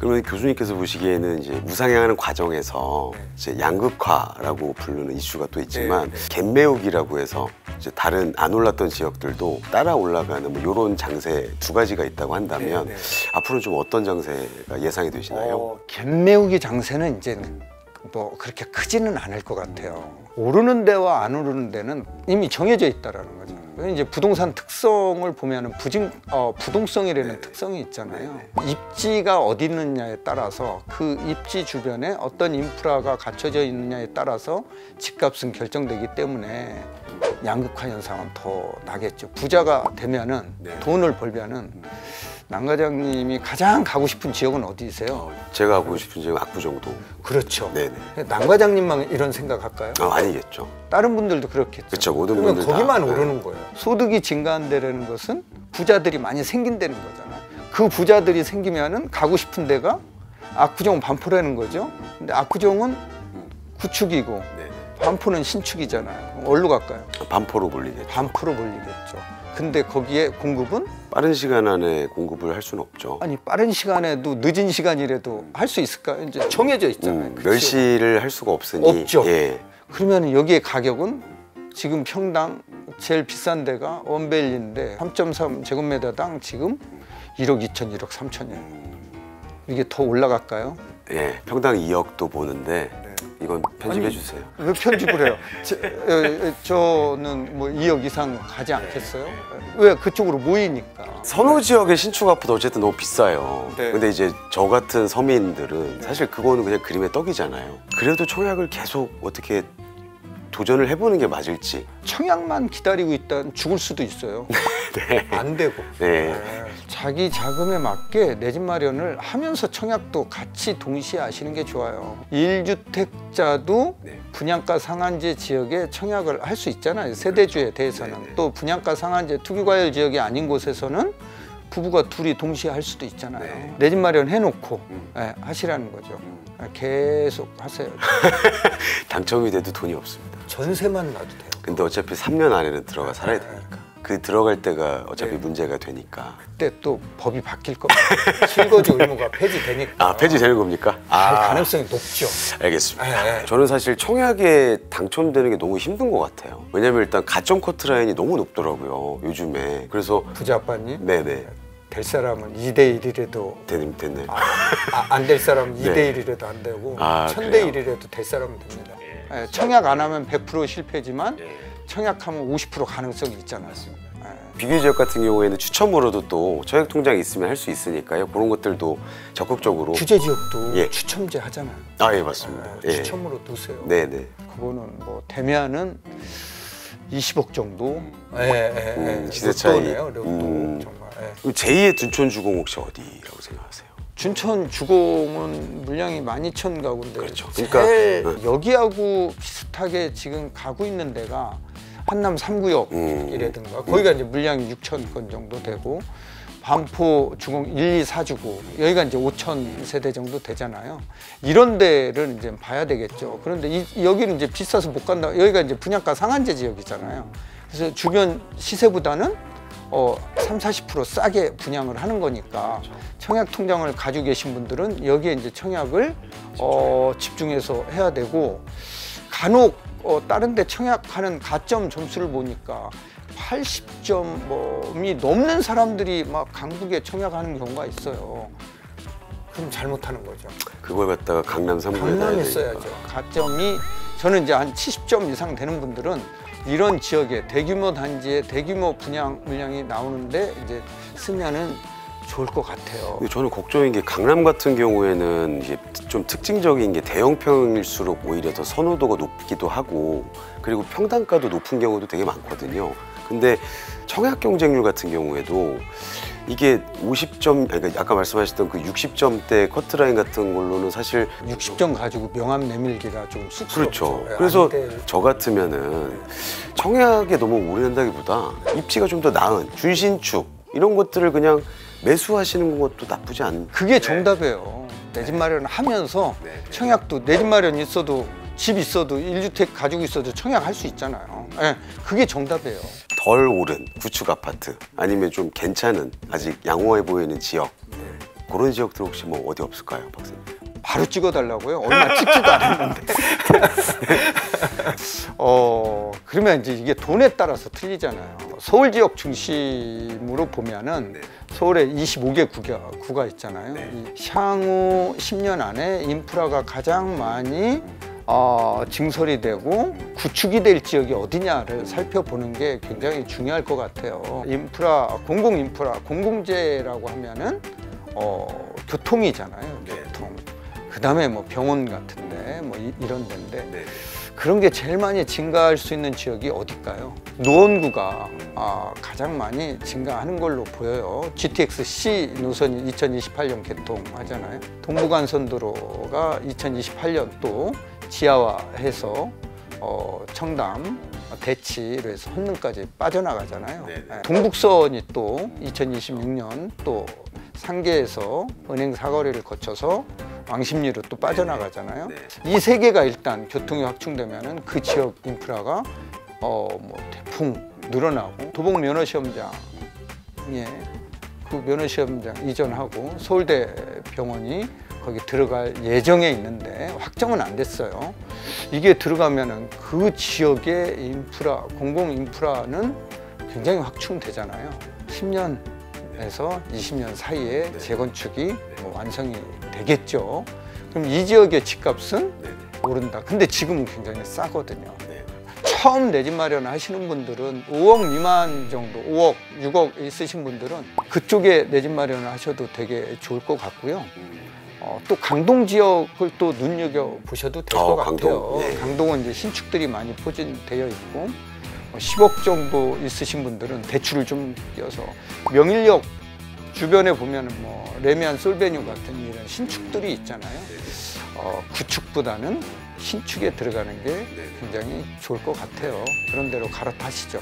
그러면 교수님께서 보시기에는 이제 우상향하는 과정에서 이제 양극화라고 부르는 이슈가 또 있지만 갭매우기라고 해서 이제 다른 안 올랐던 지역들도 따라 올라가는 뭐 이런 장세 두 가지가 있다고 한다면 앞으로는 좀 어떤 장세가 예상이 되시나요? 갭매우기 장세는 이제 뭐 그렇게 크지는 않을 것 같아요. 오르는 데와 안 오르는 데는 이미 정해져 있다라는 거죠. 이제 부동산 특성을 보면은 부동성이라는 특성이 있잖아요. 입지가 어디 있느냐에 따라서 그 입지 주변에 어떤 인프라가 갖춰져 있느냐에 따라서 집값은 결정되기 때문에 양극화 현상은 더 나겠죠. 부자가 되면은 돈을 벌면은 남 과장님이 가장 가고 싶은 지역은 어디세요? 제가 가고 싶은 지역은 압구정도. 그렇죠. 네네. 남 과장님만 이런 생각할까요? 아니겠죠. 다른 분들도 그렇겠죠. 그렇죠. 모든 그러면 분들 거기만 다, 오르는 거예요. 소득이 증가한다는 것은 부자들이 많이 생긴다는 거잖아요. 그 부자들이 생기면은 가고 싶은 데가 압구정 반포라는 거죠. 근데 압구정은 구축이고 반포는 신축이잖아요. 어디로 갈까요? 반포로 몰리겠죠. 반포로 몰리겠죠. 근데 거기에 공급은? 빠른 시간 안에 공급을 할 수는 없죠. 아니 빠른 시간에도 늦은 시간이라도 할 수 있을까요? 이제 정해져 있잖아요. 멸시를 할 수가 없으니. 없죠. 예. 그러면 여기에 가격은 지금 평당 제일 비싼 데가 원벨리인데 3.3 제곱미터당 지금 1억 2천, 1억 3천이에요. 이게 더 올라갈까요? 예, 평당 2억도 보는데 이건 편집해 주세요. 왜 편집을 해요? 저는 뭐 2억 이상 가지 않겠어요? 왜? 그쪽으로 모이니까. 선호 지역의 신축 아파트 어쨌든 너무 비싸요. 네. 근데 이제 저 같은 서민들은 사실 그거는 그냥 그림의 떡이잖아요. 그래도 청약을 계속 어떻게 도전을 해보는 게 맞을지. 청약만 기다리고 있다면 죽을 수도 있어요. 안 되고. 자기 자금에 맞게 내 집 마련을 하면서 청약도 같이 동시에 하시는 게 좋아요. 1주택자도 분양가 상한제 지역에 청약을 할 수 있잖아요. 세대주에 대해서는. 또 분양가 상한제 투기과열 지역이 아닌 곳에서는 부부가 둘이 동시에 할 수도 있잖아요. 내 집 마련 해놓고 하시라는 거죠. 계속 하세요. 당첨이 돼도 돈이 없습니다. 전세만 놔도 돼요. 근데 어차피 3년 안에는 들어가 살아야 되니까. 그 들어갈 때가 어차피 문제가 되니까. 그때 또 법이 바뀔 겁니다. 실거주 의무가 폐지되니까. 폐지되는 겁니까? 가능성이 높죠. 알겠습니다. 저는 사실 청약에 당첨되는 게 너무 힘든 것 같아요. 왜냐면 일단 가점 커트라인이 너무 높더라고요, 요즘에. 그래서 부자 아빠님? 네네. 될 사람은 2대 1이라도 됐네요. 안 될 사람은 2대 1이라도 안 되고 1000대 1이라도 될 사람은 됩니다. 청약 안 하면 100% 실패지만 청약하면 50% 가능성이 있잖아요. 비교 지역 같은 경우에는 추첨으로도 또 청약 통장이 있으면 할 수 있으니까요. 그런 것들도 적극적으로. 규제 지역도 추첨제 하잖아요. 예, 맞습니다. 추첨으로 넣으세요. 네네. 그거는 뭐 되면은 20억 정도. 시세 차이. 로또네요, 로또 정말. 제2의 둔촌 주공 혹시 어디라고 생각하세요? 둔촌 주공은 물량이 12,000가구인데 그렇죠. 제일 여기하고 비슷하게 지금 가고 있는 데가 한남 3구역이라든가 거기가 이제 물량이 6,000건 정도 되고 반포 주공 1, 2, 4주고 여기가 이제 5,000세대 정도 되잖아요. 이런 데를 이제 봐야 되겠죠. 그런데 여기는 이제 비싸서 못 간다. 여기가 이제 분양가 상한제 지역이잖아요. 그래서 주변 시세보다는 30~40% 싸게 분양을 하는 거니까 청약 통장을 가지고 계신 분들은 여기에 이제 청약을 집중해서 해야 되고 간혹 다른 데 청약하는 가점 점수를 보니까 80점이 넘는 사람들이 막 강북에 청약하는 경우가 있어요. 그럼 잘못하는 거죠. 그걸 갖다가 강남 3구에 강남에 써야죠. 가점이 저는 이제 한 70점 이상 되는 분들은 이런 지역에 대규모 단지에 대규모 분양 물량이 나오는데 이제 쓰면은 좋을 것 같아요. 근데 저는 걱정인 게 강남 같은 경우에는 이제 좀 특징적인 게 대형평일수록 오히려 더 선호도가 높기도 하고 그리고 평당가도 높은 경우도 되게 많거든요. 근데 청약 경쟁률 같은 경우에도 이게 50점, 그러니까 아까 말씀하셨던 그 60점대 커트라인 같은 걸로는 사실 60점 가지고 명함 내밀기가 좀 쑥스럽죠. 그렇죠. 그래서 저 같으면은 청약에 너무 올인한다기보다 입지가 좀 더 나은 준신축 이런 것들을 그냥 매수하시는 것도 나쁘지 않은. 그게 정답이에요. 내 집 마련을 하면서 청약도 내 집 마련이 있어도 집 있어도 1주택 가지고 있어도 청약할 수 있잖아요. 그게 정답이에요. 덜 오른 구축 아파트 아니면 좀 괜찮은 아직 양호해 보이는 지역 그런 지역들 혹시 뭐 어디 없을까요, 박사님? 바로 찍어달라고요? 얼마 찍지도 않았는데. 그러면 이제 이게 돈에 따라서 틀리잖아요. 서울 지역 중심으로 보면은 네. 서울에 25개 구가 있잖아요. 네. 이 향후 10년 안에 인프라가 가장 많이 증설이 되고 구축이 될 지역이 어디냐를 살펴보는 게 굉장히 중요할 것 같아요. 인프라, 공공인프라, 공공재라고 하면은 교통이잖아요. 네. 교통. 그다음에 뭐 병원 같은데 뭐 이런 데인데 네. 그런 게 제일 많이 증가할 수 있는 지역이 어딜까요? 노원구가 가장 많이 증가하는 걸로 보여요. GTX-C 노선이 2028년 개통하잖아요. 동부간선도로가 2028년 또 지하화해서 청담, 대치로 해서 헌릉까지 빠져나가잖아요. 네. 동북선이 또 2026년 또 상계에서 은행 사거리를 거쳐서 왕십리로 또 빠져나가잖아요. 네. 이 세 개가 일단 교통이 확충되면은 그 지역 인프라가 뭐 대풍 늘어나고 도봉 면허시험장 그 면허시험장 이전하고 서울대 병원이 거기 들어갈 예정에 있는데 확정은 안 됐어요. 이게 들어가면은 그 지역의 인프라, 공공 인프라는 굉장히 확충되잖아요. 10년에서 20년 사이에 재건축이 뭐 완성이 되겠죠. 그럼 이 지역의 집값은 오른다. 근데 지금은 굉장히 싸거든요. 처음 내 집 마련 하시는 분들은 5억 미만 정도, 5억, 6억 있으신 분들은 그쪽에 내 집 마련을 하셔도 되게 좋을 것 같고요. 또 강동 지역을 또 눈여겨보셔도 될 것 같아요. 강동. 네. 강동은 이제 신축들이 많이 포진되어 있고 10억 정도 있으신 분들은 대출을 좀 껴서 명일역 주변에 보면은 뭐 레미안 솔베뉴 같은 이런 신축들이 있잖아요. 구축보다는 신축에 들어가는 게 굉장히 좋을 것 같아요. 그런 대로 갈아타시죠.